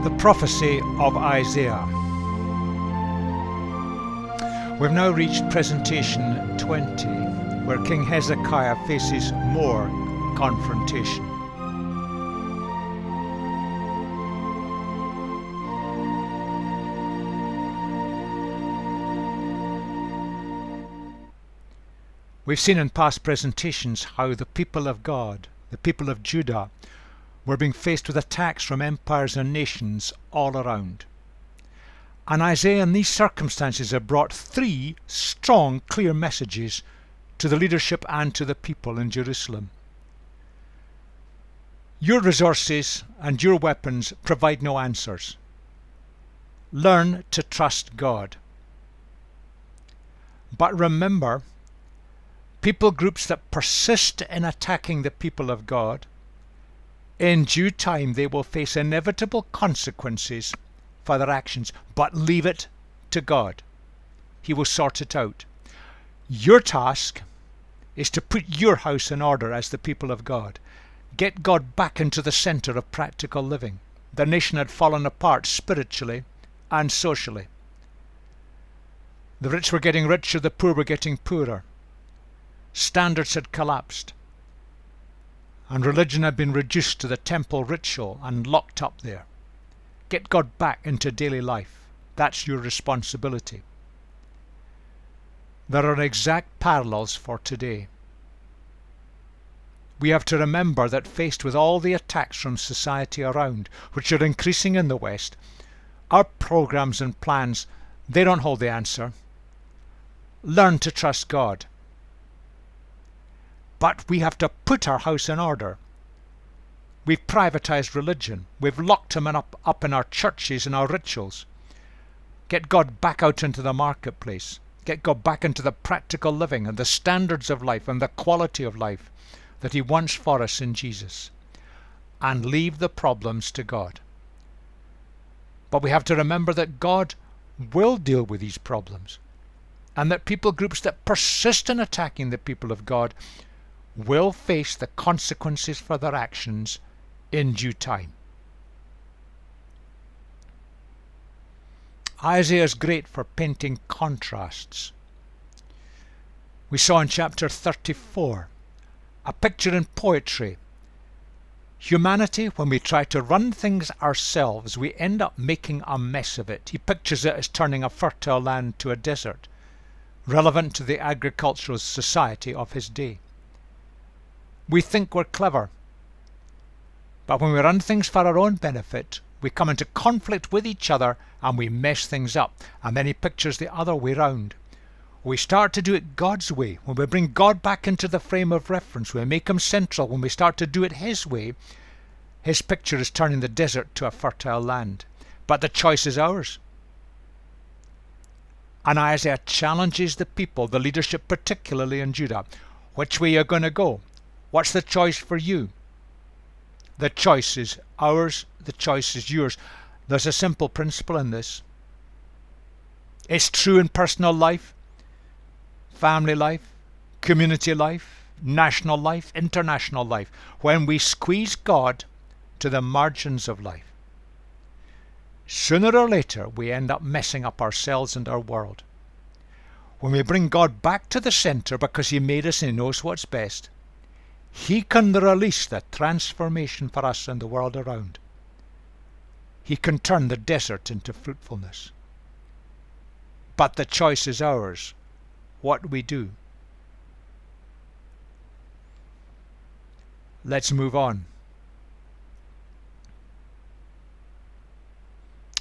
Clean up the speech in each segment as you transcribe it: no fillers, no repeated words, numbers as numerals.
The prophecy of Isaiah. We've now reached presentation 20, where King Hezekiah faces more confrontation. We've seen in past presentations how the people of God, the people of Judah, were being faced with attacks from empires and nations all around. And Isaiah in these circumstances had brought three strong, clear messages to the leadership and to the people in Jerusalem. Your resources and your weapons provide no answers. Learn to trust God. But remember, people groups that persist in attacking the people of God, in due time they will face inevitable consequences for their actions, but leave it to God. He will sort it out. Your task is to put your house in order as the people of God. Get God back into the center of practical living. The nation had fallen apart spiritually and socially. The rich were getting richer, the poor were getting poorer. Standards had collapsed, and religion had been reduced to the temple ritual and locked up there. Get God back into daily life. That's your responsibility. There are exact parallels for today. We have to remember that faced with all the attacks from society around, which are increasing in the West, our programs and plans, they don't hold the answer. Learn to trust God. But we have to put our house in order. We've privatized religion. We've locked him up in our churches and our rituals. Get God back out into the marketplace. Get God back into the practical living and the standards of life and the quality of life that He wants for us in Jesus. And leave the problems to God. But we have to remember that God will deal with these problems, and that people groups that persist in attacking the people of God will face the consequences for their actions in due time. Isaiah is great for painting contrasts. We saw in chapter 34 a picture in poetry. Humanity, when we try to run things ourselves, we end up making a mess of it. He pictures it as turning a fertile land to a desert, relevant to the agricultural society of his day. We think we're clever, but when we run things for our own benefit, we come into conflict with each other and we mess things up. And then he pictures the other way round. We start to do it God's way. When we bring God back into the frame of reference, we make him central, when we start to do it his way, his picture is turning the desert to a fertile land. But the choice is ours. And Isaiah challenges the people, the leadership particularly in Judah. Which way are you going to go? What's the choice for you? The choice is ours. The choice is yours. There's a simple principle in this. It's true in personal life, family life, community life, national life, international life. When we squeeze God to the margins of life, sooner or later we end up messing up ourselves and our world. When we bring God back to the center because He made us and He knows what's best, He can release the transformation for us and the world around. He can turn the desert into fruitfulness. But the choice is ours, what we do. Let's move on.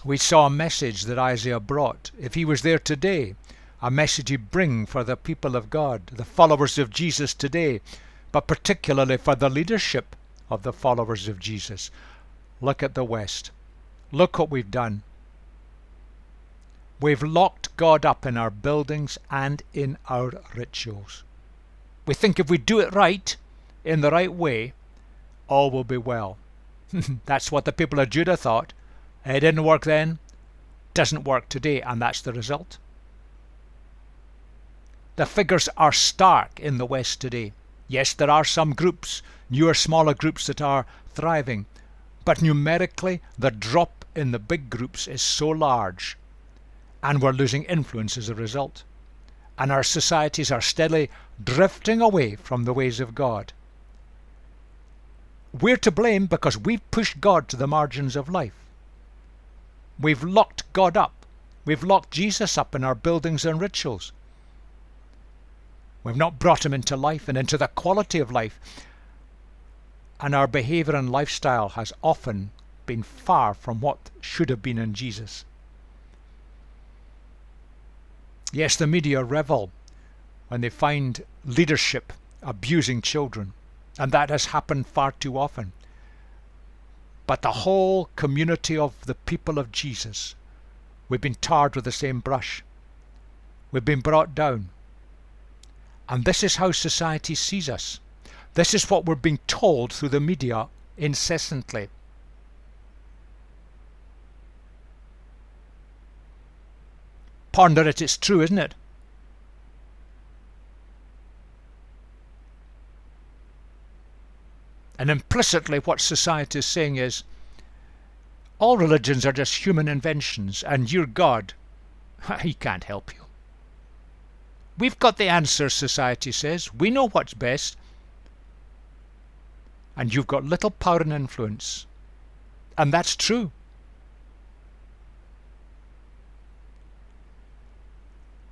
We saw a message that Isaiah brought. If he was there today, a message he'd bring for the people of God, the followers of Jesus today, but particularly for the leadership of the followers of Jesus. Look at the West. Look what we've done. We've locked God up in our buildings and in our rituals. We think if we do it right, in the right way, all will be well. That's what the people of Judah thought. It didn't work then, doesn't work today, and that's the result. The figures are stark in the West today. Yes, there are some groups, newer, smaller groups that are thriving, But numerically, the drop in the big groups is so large, and we're losing influence as a result. And our societies are steadily drifting away from the ways of God. We're to blame because we've pushed God to the margins of life. We've locked God up. We've locked Jesus up in our buildings and rituals. We've not brought him into life and into the quality of life. And our behaviour and lifestyle has often been far from what should have been in Jesus. Yes, the media revel when they find leadership abusing children, and that has happened far too often. But the whole community of the people of Jesus, we've been tarred with the same brush. We've been brought down. And this is how society sees us. This is what we're being told through the media incessantly. Ponder it, it's true, isn't it? And implicitly what society is saying is, all religions are just human inventions, and your God, he can't help you. We've got the answers, society says. We know what's best. And you've got little power and influence. And that's true.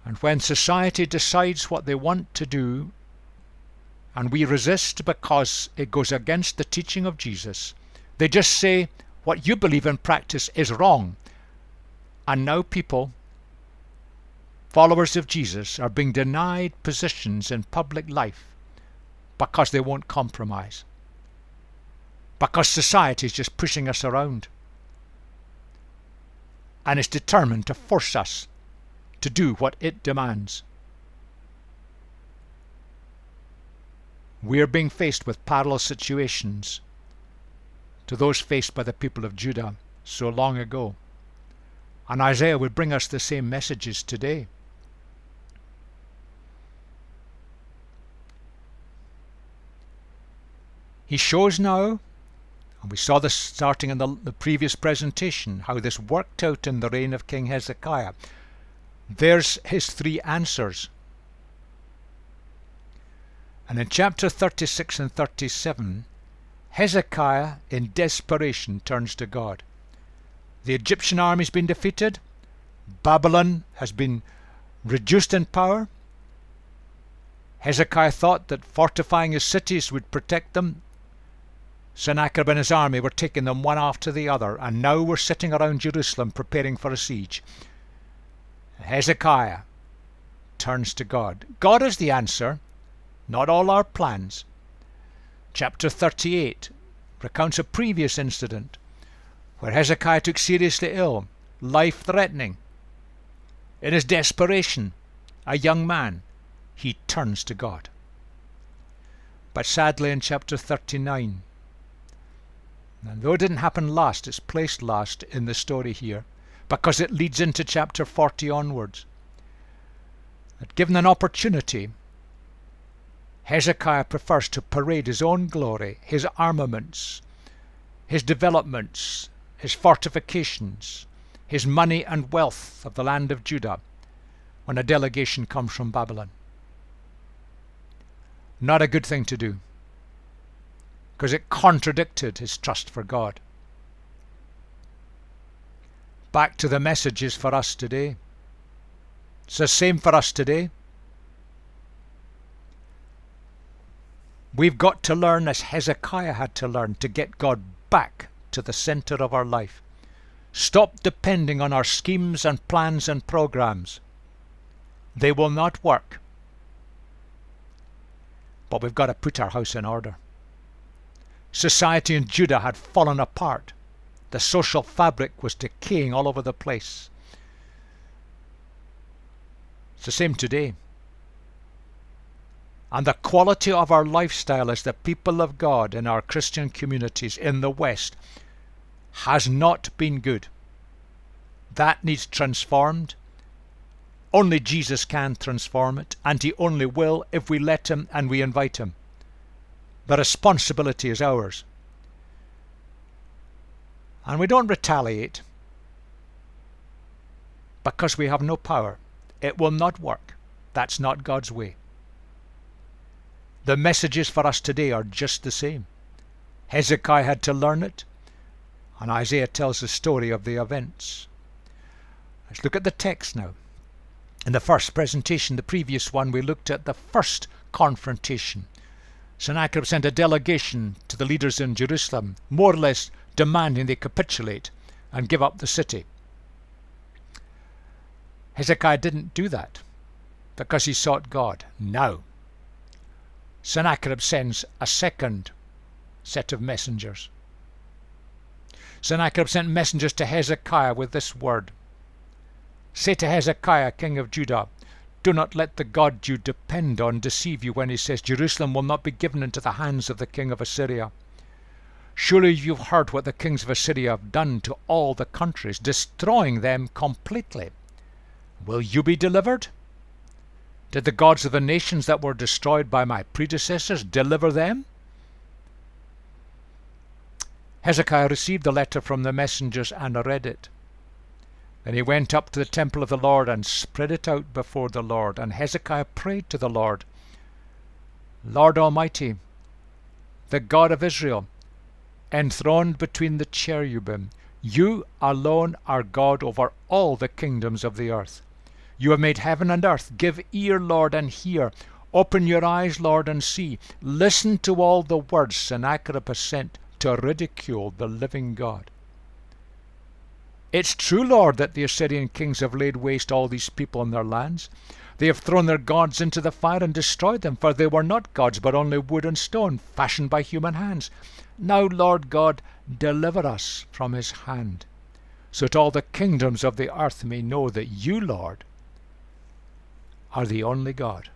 And when society decides what they want to do, and we resist because it goes against the teaching of Jesus, they just say, what you believe in practice is wrong. And now people, followers of Jesus, are being denied positions in public life because they won't compromise. Because society is just pushing us around. And it's determined to force us to do what it demands. We are being faced with parallel situations to those faced by the people of Judah so long ago. And Isaiah would bring us the same messages today. He shows now, and we saw this starting in the previous presentation, how this worked out in the reign of King Hezekiah. There's his three answers. And in chapter 36 and 37, Hezekiah in desperation turns to God. The Egyptian army has been defeated. Babylon has been reduced in power. Hezekiah thought that fortifying his cities would protect them. Sennacherib and his army were taking them one after the other, and now we're sitting around Jerusalem preparing for a siege. Hezekiah turns to God. God is the answer, not all our plans. Chapter 38 recounts a previous incident where Hezekiah took seriously ill, life-threatening. In his desperation, a young man, he turns to God. But sadly in chapter 39, and though it didn't happen last, it's placed last in the story here, because it leads into chapter 40 onwards, that given an opportunity, Hezekiah prefers to parade his own glory, his armaments, his developments, his fortifications, his money and wealth of the land of Judah when a delegation comes from Babylon. Not a good thing to do, because it contradicted his trust for God. Back to the messages for us today. It's the same for us today. We've got to learn, as Hezekiah had to learn, to get God back to the center of our life. Stop depending on our schemes and plans and programs. They will not work. But we've got to put our house in order. Society in Judah had fallen apart. The social fabric was decaying all over the place. It's the same today. And the quality of our lifestyle as the people of God in our Christian communities in the West has not been good. That needs transformed. Only Jesus can transform it, and he only will if we let him and we invite him. The responsibility is ours. And we don't retaliate because we have no power. It will not work. That's not God's way. The messages for us today are just the same. Hezekiah had to learn it, and Isaiah tells the story of the events. Let's look at the text now. In the first presentation, the previous one, we looked at the first confrontation. Sennacherib sent a delegation to the leaders in Jerusalem, more or less demanding they capitulate and give up the city. Hezekiah didn't do that because he sought God. Now, Sennacherib sends a second set of messengers. Sennacherib sent messengers to Hezekiah with this word. Say to Hezekiah, king of Judah, do not let the God you depend on deceive you when he says Jerusalem will not be given into the hands of the king of Assyria. Surely you've heard what the kings of Assyria have done to all the countries, destroying them completely. Will you be delivered? Did the gods of the nations that were destroyed by my predecessors deliver them? Hezekiah received the letter from the messengers and read it. Then he went up to the temple of the Lord and spread it out before the Lord. And Hezekiah prayed to the Lord, Lord Almighty, the God of Israel, enthroned between the cherubim, you alone are God over all the kingdoms of the earth. You have made heaven and earth. Give ear, Lord, and hear. Open your eyes, Lord, and see. Listen to all the words Sennacherib has sent to ridicule the living God. It's true, Lord, that the Assyrian kings have laid waste all these people and their lands. They have thrown their gods into the fire and destroyed them, for they were not gods, but only wood and stone, fashioned by human hands. Now, Lord God, deliver us from his hand, so that all the kingdoms of the earth may know that you, Lord, are the only God.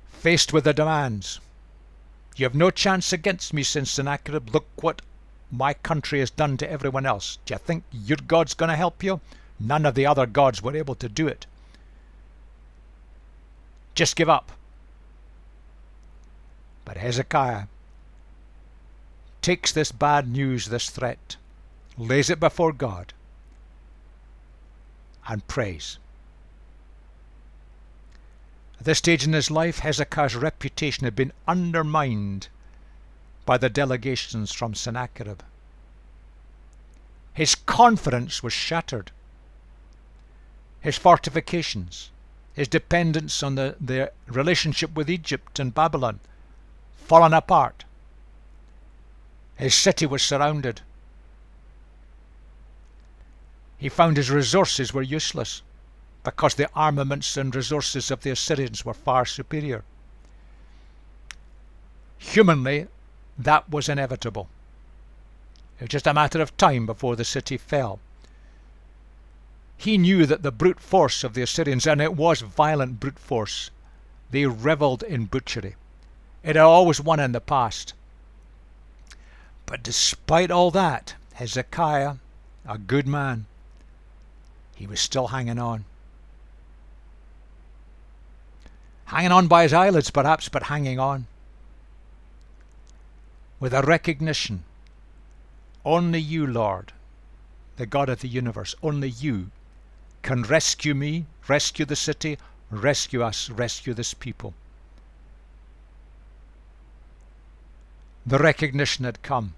Faced with the demands, you have no chance against me, since Sennacherib. Look what my country has done to everyone else. Do you think your God's going to help you? None of the other gods were able to do it. Just give up. But Hezekiah takes this bad news, this threat, lays it before God, and prays. At this stage in his life, Hezekiah's reputation had been undermined by the delegations from Sennacherib. His confidence was shattered. His fortifications, his dependence on the relationship with Egypt and Babylon, fallen apart. His city was surrounded. He found his resources were useless, because the armaments and resources of the Assyrians were far superior. Humanly, that was inevitable. It was just a matter of time before the city fell. He knew that the brute force of the Assyrians, and it was violent brute force, they revelled in butchery. It had always won in the past. But despite all that, Hezekiah, a good man, he was still hanging on. Hanging on by his eyelids perhaps, but hanging on. With a recognition, only you, Lord, the God of the universe, only you can rescue me, rescue the city, rescue us, rescue this people. The recognition had come.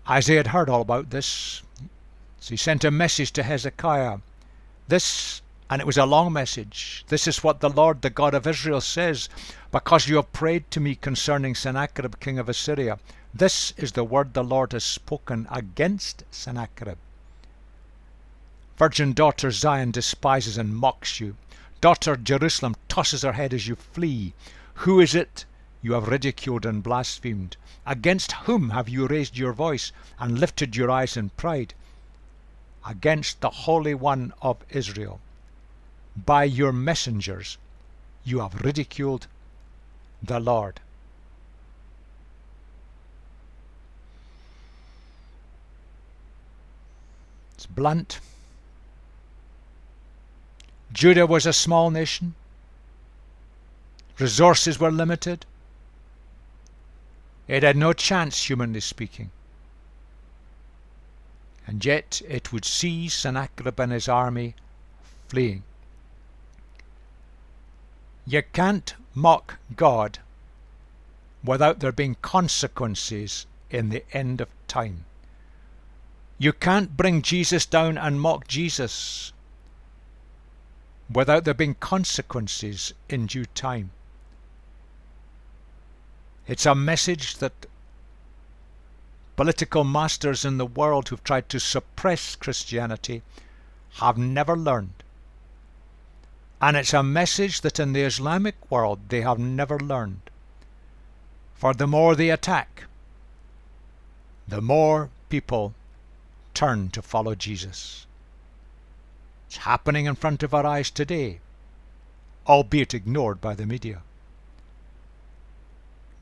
Isaiah had heard all about this, so he sent a message to Hezekiah. This, and it was a long message, this is what the Lord, the God of Israel, says, because you have prayed to me concerning Sennacherib, king of Assyria. This is the word the Lord has spoken against Sennacherib. Virgin daughter Zion despises and mocks you. Daughter Jerusalem tosses her head as you flee. Who is it you have ridiculed and blasphemed? Against whom have you raised your voice and lifted your eyes in pride? Against the Holy One of Israel. By your messengers you have ridiculed the Lord. It's blunt. Judah was a small nation. Resources were limited. It had no chance, humanly speaking. And yet it would see Sennacherib and his army fleeing. You can't mock God without there being consequences in the end of time. You can't bring Jesus down and mock Jesus without there being consequences in due time. It's a message that political masters in the world who've tried to suppress Christianity have never learned. And it's a message that in the Islamic world they have never learned. For the more they attack, the more people turn to follow Jesus. It's happening in front of our eyes today, albeit ignored by the media.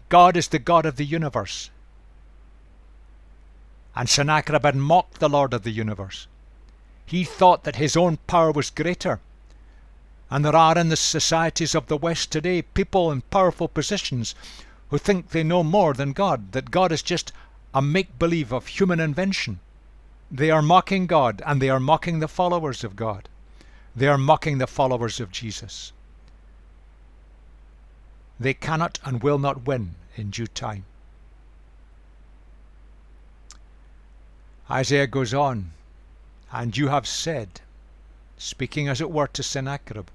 God is the God of the universe. And Sennacherib had mocked the Lord of the universe. He thought that his own power was greater. And there are in the societies of the West today people in powerful positions who think they know more than God, that God is just a make-believe of human invention. They are mocking God, and they are mocking the followers of God. They are mocking the followers of Jesus. They cannot and will not win in due time. Isaiah goes on, and you have said, speaking as it were to Sennacherib,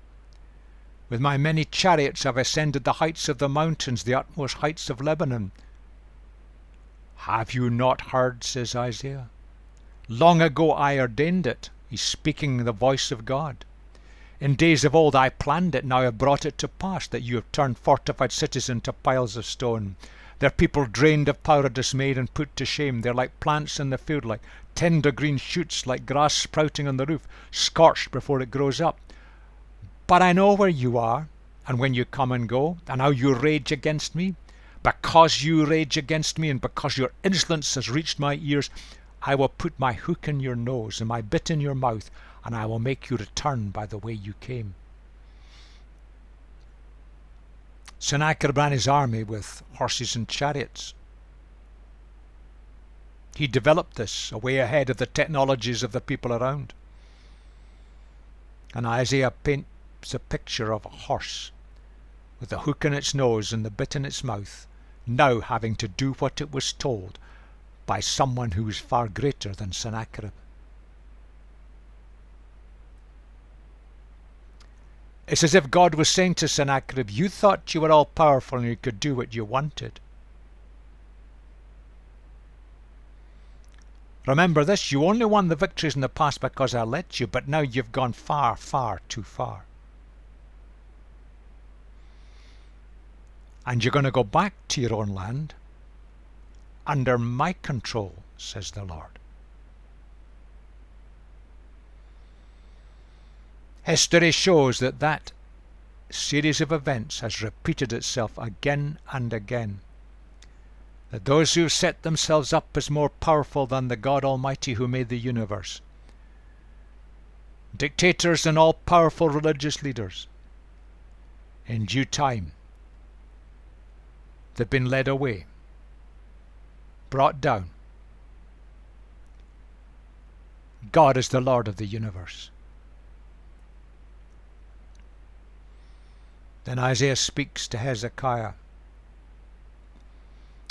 with my many chariots have ascended the heights of the mountains, the utmost heights of Lebanon. Have you not heard, says Isaiah? Long ago I ordained it. He's speaking the voice of God. In days of old I planned it, now I have brought it to pass, that you have turned fortified cities into piles of stone. Their people drained of power are dismayed and put to shame. They're like plants in the field, like tender green shoots, like grass sprouting on the roof, scorched before it grows up. But I know where you are, and when you come and go, and how you rage against me. Because you rage against me, and because your insolence has reached my ears, I will put my hook in your nose and my bit in your mouth, and I will make you return by the way you came. Sennacherib ran his army with horses and chariots. He developed this way ahead of the technologies of the people around. And Isaiah paints a picture of a horse with the hook in its nose and the bit in its mouth, now having to do what it was told by someone who was far greater than Sennacherib. It's as if God was saying to Sennacherib, you thought you were all powerful and you could do what you wanted. Remember this, you only won the victories in the past because I let you, but now you've gone far, far too far. And you're going to go back to your own land under my control, says the Lord. History shows that that series of events has repeated itself again and again. That those who set themselves up as more powerful than the God Almighty who made the universe, dictators and all-powerful religious leaders, in due time, they've been led away, brought down. God is the Lord of the universe. Then Isaiah speaks to Hezekiah.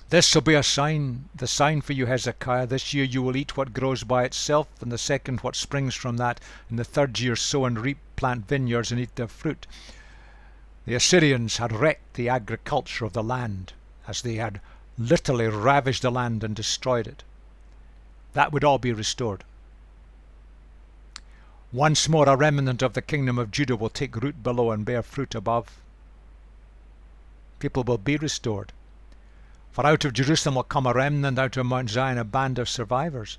This will be a sign, the sign for you, Hezekiah. This year you will eat what grows by itself, and the second what springs from that. In the third year sow and reap, plant vineyards and eat their fruit. The Assyrians had wrecked the agriculture of the land, as they had literally ravaged the land and destroyed it. That would all be restored. Once more a remnant of the kingdom of Judah will take root below and bear fruit above. People will be restored. For out of Jerusalem will come a remnant, out of Mount Zion a band of survivors.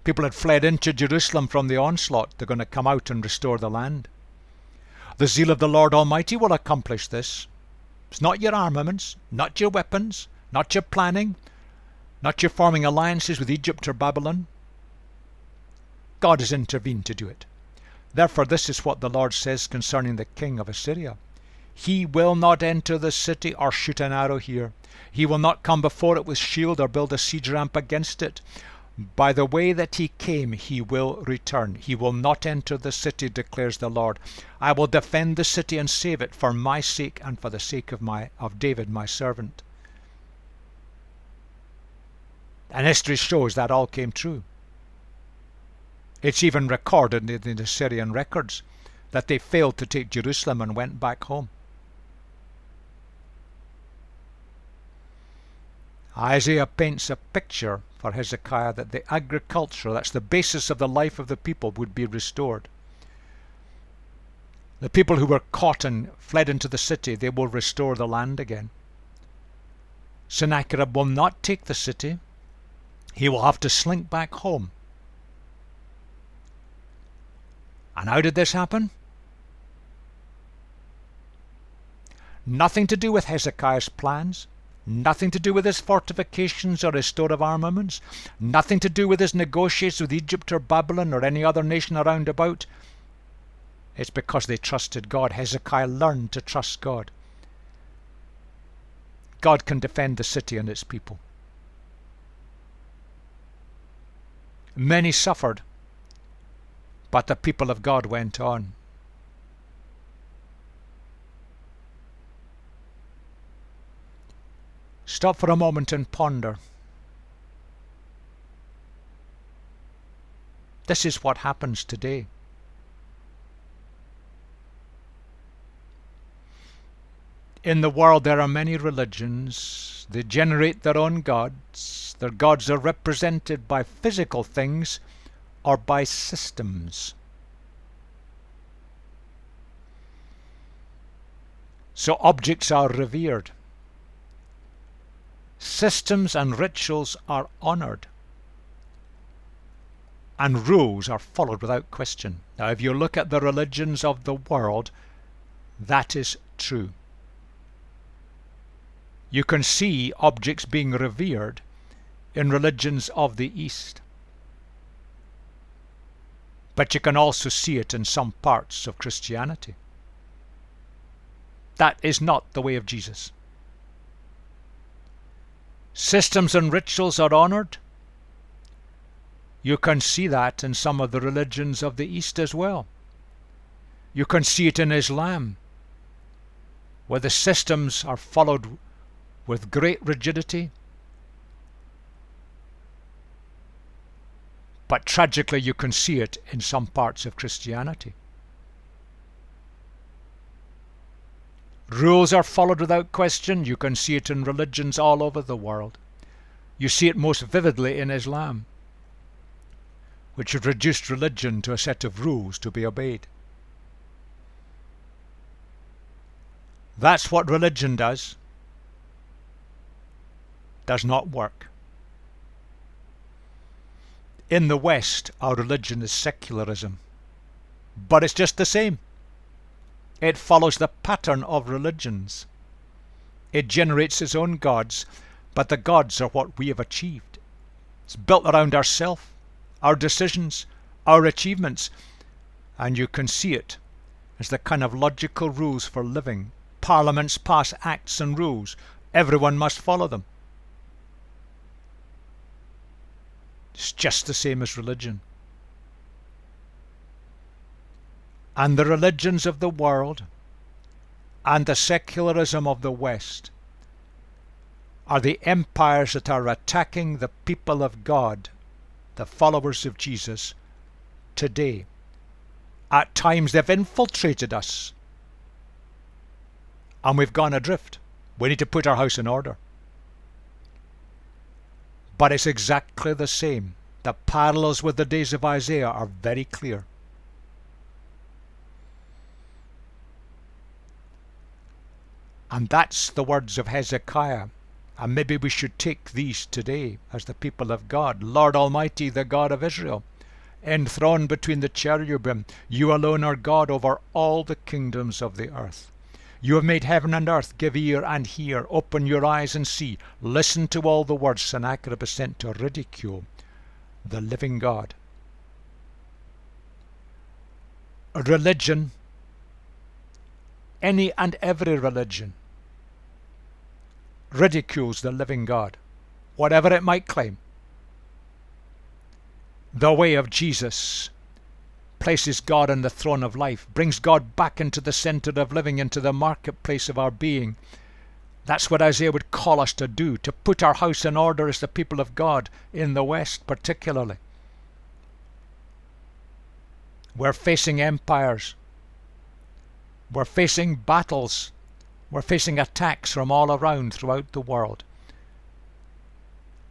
People had fled into Jerusalem from the onslaught. They're going to come out and restore the land. The zeal of the Lord Almighty will accomplish this. It's not your armaments, not your weapons, not your planning, not your forming alliances with Egypt or Babylon. God has intervened to do it. Therefore this is what the Lord says concerning the king of Assyria. He will not enter the city or shoot an arrow here. He will not come before it with shield or build a siege ramp against it. By the way that he came, he will return. He will not enter the city, declares the Lord. I will defend the city and save it for my sake and for the sake of David, my servant. And history shows that all came true. It's even recorded in the Assyrian records that they failed to take Jerusalem and went back home. Isaiah paints a picture for Hezekiah that the agriculture, that's the basis of the life of the people, would be restored. The people who were caught and fled into the city, they will restore the land again. Sennacherib will not take the city. He will have to slink back home. And how did this happen? Nothing to do with Hezekiah's plans. Nothing to do with his fortifications or his store of armaments. Nothing to do with his negotiations with Egypt or Babylon or any other nation around about. It's because they trusted God. Hezekiah learned to trust God. God can defend the city and its people. Many suffered, but the people of God went on. Stop for a moment and ponder. This is what happens today. In the world there are many religions. They generate their own gods. Their gods are represented by physical things or by systems. So objects are revered. Systems and rituals are honored. And rules are followed without question. Now, if you look at the religions of the world, that is true. You can see objects being revered in religions of the East. But you can also see it in some parts of Christianity. That is not the way of Jesus. Systems and rituals are honored. You can see that in some of the religions of the East as well. You can see it in Islam, where the systems are followed with great rigidity. But tragically, you can see it in some parts of Christianity. Rules are followed without question. You can see it in religions all over the world. You see it most vividly in Islam, which has reduced religion to a set of rules to be obeyed. That's what religion does. Does not work. In the West, our religion is secularism. But it's just the same. It follows the pattern of religions. It generates its own gods, but the gods are what we have achieved. It's built around ourselves, our decisions, our achievements, and you can see it as the kind of logical rules for living. Parliaments pass acts and rules. Everyone must follow them. It's just the same as religion. And the religions of the world and the secularism of the West are the empires that are attacking the people of God, the followers of Jesus, today. At times they've infiltrated us and we've gone adrift. We need to put our house in order. But it's exactly the same. The parallels with the days of Isaiah are very clear. And that's the words of Hezekiah. And maybe we should take these today as the people of God. Lord Almighty, the God of Israel, enthroned between the cherubim, you alone are God over all the kingdoms of the earth. You have made heaven and earth. Give ear and hear. Open your eyes and see. Listen to all the words Sennacherib is sent to ridicule the living God. Religion any and every religion ridicules the living God, whatever it might claim. The way of Jesus places God on the throne of life, brings God back into the center of living, into the marketplace of our being. That's what Isaiah would call us to do, to put our house in order as the people of God in the West particularly. We're facing empires. We're facing battles. We're facing attacks from all around throughout the world.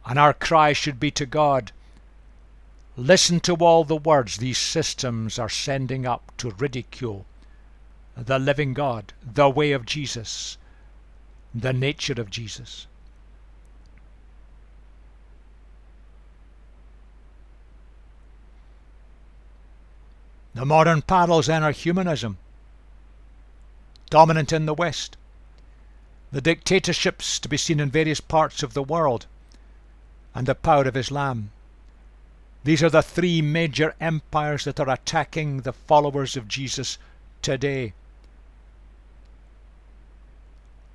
And our cry should be to God, listen to all the words these systems are sending up to ridicule the living God, the way of Jesus, the nature of Jesus. The modern parables then are humanism, dominant in the West. The dictatorships to be seen in various parts of the world, and the power of Islam. These are the three major empires that are attacking the followers of Jesus today.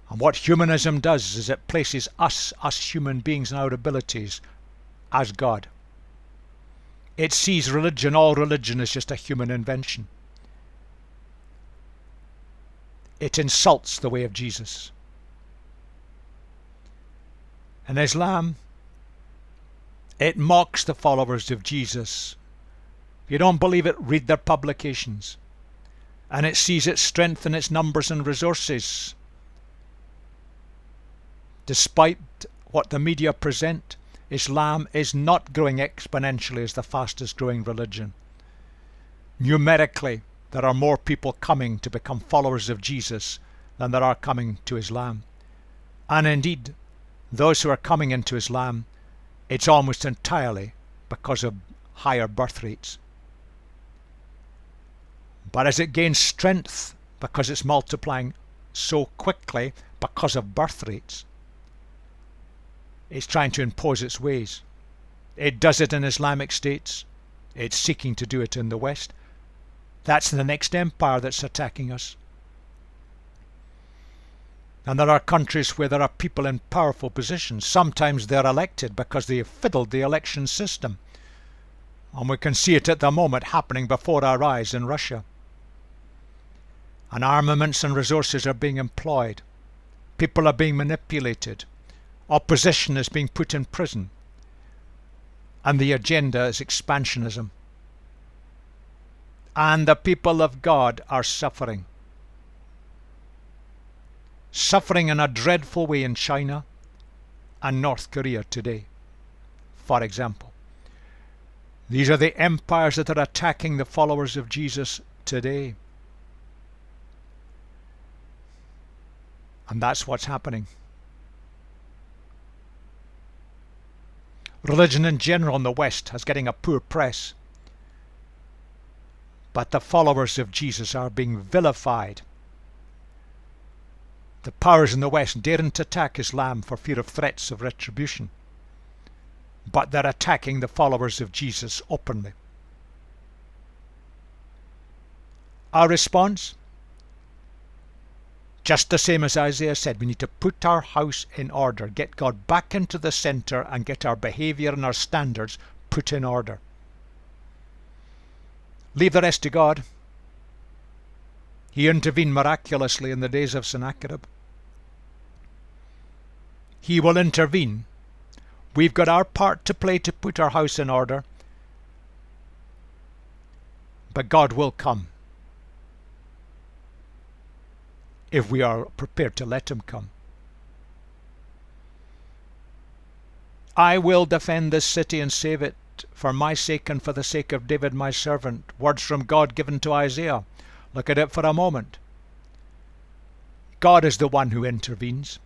And what humanism does is it places us human beings and our abilities, as God. It sees religion, all religion, as just a human invention. It insults the way of Jesus. And Islam, it mocks the followers of Jesus. If you don't believe it, read their publications. And it sees its strength in its numbers and resources. Despite what the media present, Islam is not growing exponentially as the fastest growing religion. Numerically, there are more people coming to become followers of Jesus than there are coming to Islam. And indeed, those who are coming into Islam, it's almost entirely because of higher birth rates. But as it gains strength, because it's multiplying so quickly because of birth rates, it's trying to impose its ways. It does it in Islamic states. It's seeking to do it in the West. That's the next empire that's attacking us. And there are countries where there are people in powerful positions. Sometimes they're elected because they have fiddled the election system. And we can see it at the moment happening before our eyes in Russia. And armaments and resources are being employed. People are being manipulated. Opposition is being put in prison. And the agenda is expansionism. And the people of God are suffering. Suffering in a dreadful way in China and North Korea today, for example. These are the empires that are attacking the followers of Jesus today. And that's what's happening. Religion in general in the West is getting a poor press. But the followers of Jesus are being vilified. The powers in the West daren't attack Islam for fear of threats of retribution. But they're attacking the followers of Jesus openly. Our response? Just the same as Isaiah said, we need to put our house in order, get God back into the center and get our behavior and our standards put in order. Leave the rest to God. He intervened miraculously in the days of Sennacherib. He will intervene. We've got our part to play to put our house in order. But God will come if we are prepared to let him come. I will defend this city and save it for my sake and for the sake of David my servant. Words from God given to Isaiah. Look at it for a moment. God is the one who intervenes.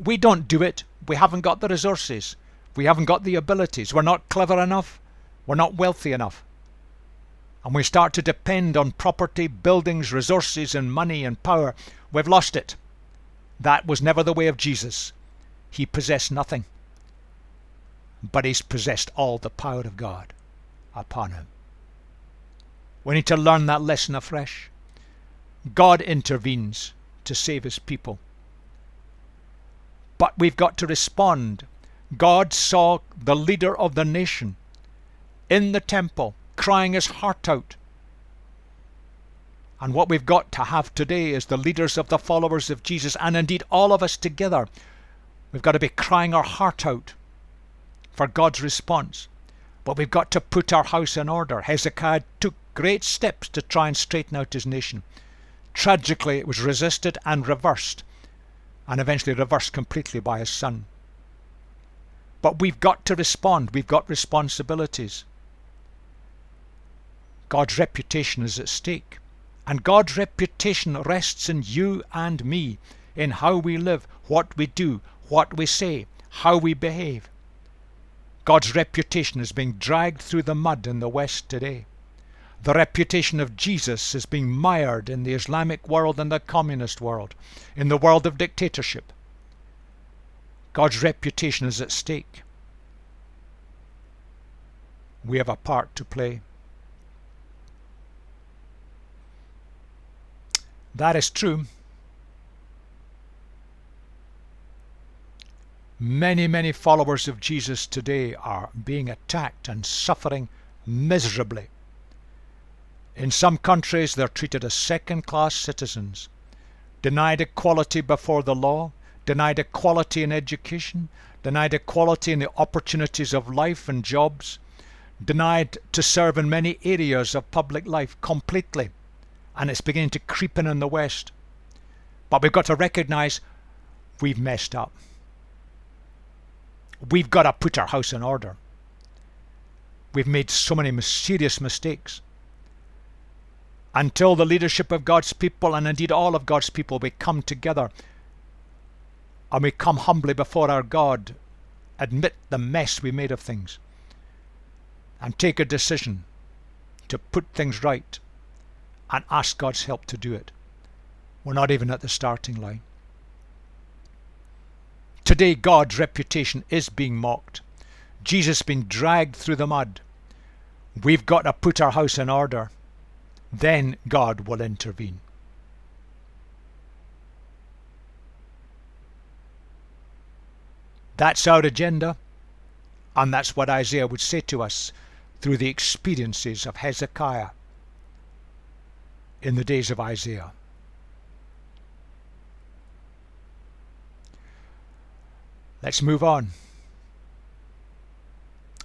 We don't do it. We haven't got the resources. We haven't got the abilities. We're not clever enough. We're not wealthy enough. And we start to depend on property, buildings, resources and money and power. We've lost it. That was never the way of Jesus. He possessed nothing. But he's possessed all the power of God upon him. We need to learn that lesson afresh. God intervenes to save his people. But we've got to respond. God saw the leader of the nation in the temple crying his heart out. And what we've got to have today is the leaders of the followers of Jesus, and indeed all of us together. We've got to be crying our heart out for God's response. But we've got to put our house in order. Hezekiah took great steps to try and straighten out his nation. Tragically, it was resisted and reversed, and eventually reversed completely by his son. But we've got to respond. We've got responsibilities. God's reputation is at stake. And God's reputation rests in you and me, in how we live, what we do, what we say, how we behave. God's reputation is being dragged through the mud in the West today. The reputation of Jesus is being mired in the Islamic world and the communist world, in the world of dictatorship. God's reputation is at stake. We have a part to play. That is true. Many followers of Jesus today are being attacked and suffering miserably. In some countries they're treated as second-class citizens, denied equality before the law, denied equality in education, denied equality in the opportunities of life and jobs, denied to serve in many areas of public life completely. And it's beginning to creep in the West. But we've got to recognize we've messed up. We've got to put our house in order. We've made so many serious mistakes. Until the leadership of God's people, and indeed all of God's people, we come together and we come humbly before our God, admit the mess we made of things, and take a decision to put things right and ask God's help to do it. We're not even at the starting line. Today God's reputation is being mocked. Jesus has been dragged through the mud. We've got to put our house in order. Then God will intervene. That's our agenda, and that's what Isaiah would say to us through the experiences of Hezekiah in the days of Isaiah. Let's move on.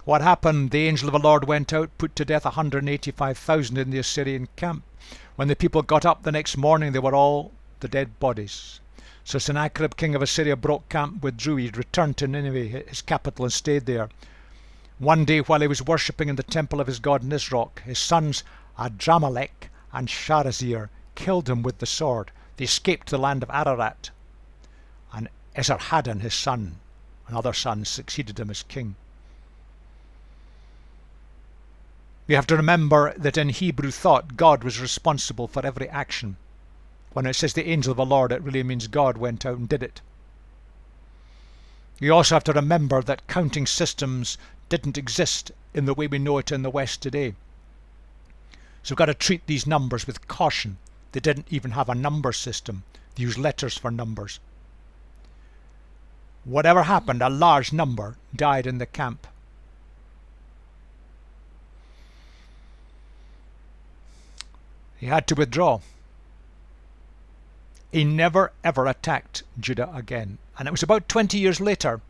What happened? The angel of the Lord went out, put to death 185,000 in the Assyrian camp. When the people got up the next morning, they were all the dead bodies. So Sennacherib, king of Assyria, broke camp, withdrew. He returned to Nineveh, his capital, and stayed there. One day, while he was worshipping in the temple of his god Nisroch, his sons Adramelech and Sharezer killed him with the sword. They escaped to the land of Ararat. And Esarhaddon, his son, and other sons succeeded him as king. We have to remember that in Hebrew thought, God was responsible for every action. When it says the angel of the Lord, it really means God went out and did it. You also have to remember that counting systems didn't exist in the way we know it in the West today. So we've got to treat these numbers with caution. They didn't even have a number system. They used letters for numbers. Whatever happened, a large number died in the camp. He had to withdraw. He never ever attacked Judah again. And it was about 20 years later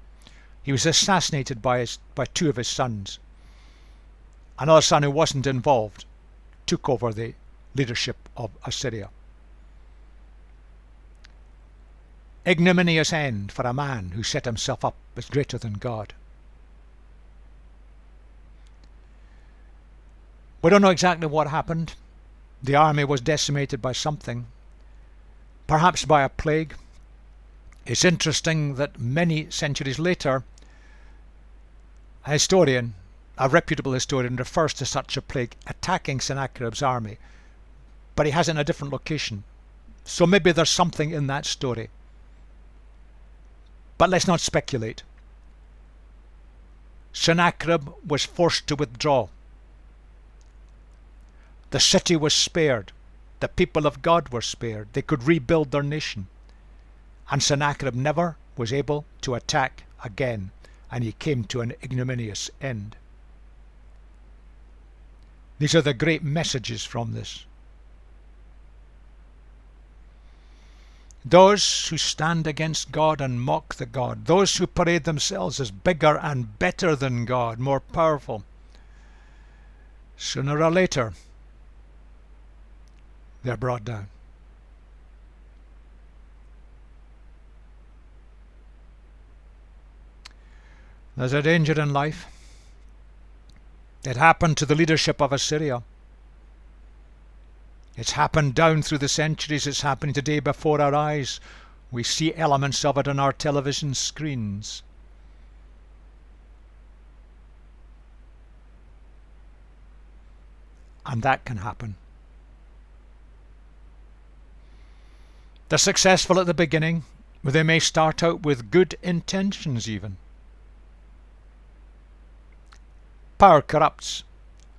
he was assassinated by two of his sons. Another son who wasn't involved took over the leadership of Assyria. Ignominious end for a man who set himself up as greater than God. We don't know exactly what happened. The army was decimated by something, perhaps by a plague. It's interesting that many centuries later, a historian, a reputable historian, refers to such a plague attacking Sennacherib's army, but he has it in a different location. So maybe there's something in that story. But let's not speculate. Sennacherib was forced to withdraw. The city was spared. The people of God were spared. They could rebuild their nation. And Sennacherib never was able to attack again, and he came to an ignominious end. These are the great messages from this. Those who stand against God and mock the God, those who parade themselves as bigger and better than God, more powerful, sooner or later they're brought down. There's a danger in life. It happened to the leadership of Assyria. It's happened down through the centuries. It's happening today before our eyes. We see elements of it on our television screens. And that can happen. They're successful at the beginning. They may start out with good intentions even. Power corrupts,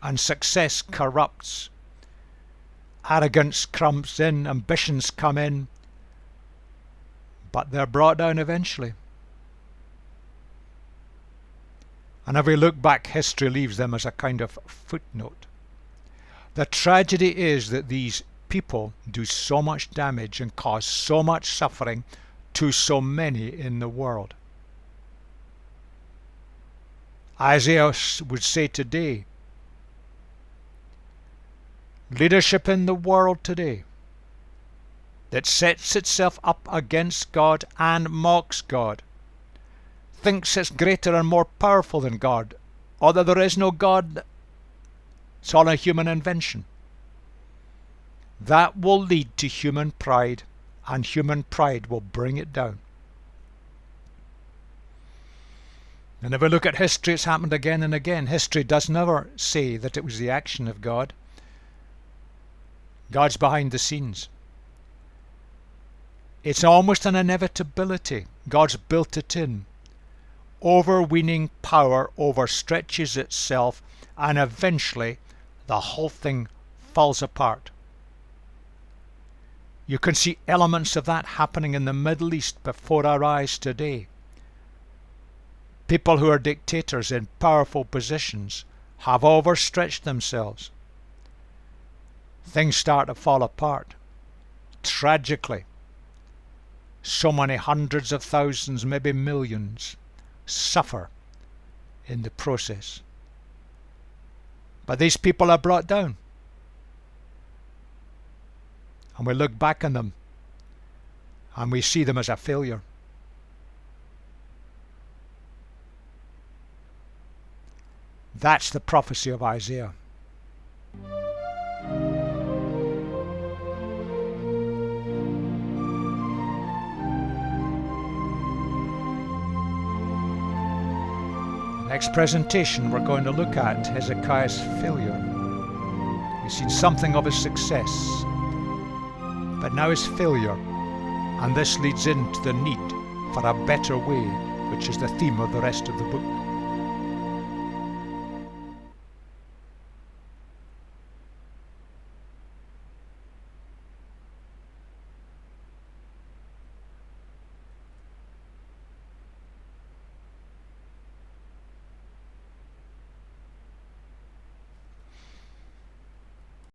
and success corrupts. Arrogance comes in, ambitions come in, but they're brought down eventually. And if we look back, history leaves them as a kind of footnote. The tragedy is that these people do so much damage and cause so much suffering to so many in the world. Isaiah would say today, leadership in the world today that sets itself up against God and mocks God, thinks it's greater and more powerful than God, or that there is no God, it's all a human invention. That will lead to human pride, and human pride will bring it down. And if we look at history, it's happened again and again. History does never say that it was the action of God. God's behind the scenes. It's almost an inevitability. God's built it in. Overweening power overstretches itself, and eventually the whole thing falls apart. You can see elements of that happening in the Middle East before our eyes today. People who are dictators in powerful positions have overstretched themselves. Things start to fall apart. Tragically, so many hundreds of thousands, maybe millions, suffer in the process. But these people are brought down. And we look back on them and we see them as a failure. That's the prophecy of Isaiah. Next presentation we're going to look at Hezekiah's failure. We've seen something of his success, but now his failure, and this leads into the need for a better way, which is the theme of the rest of the book.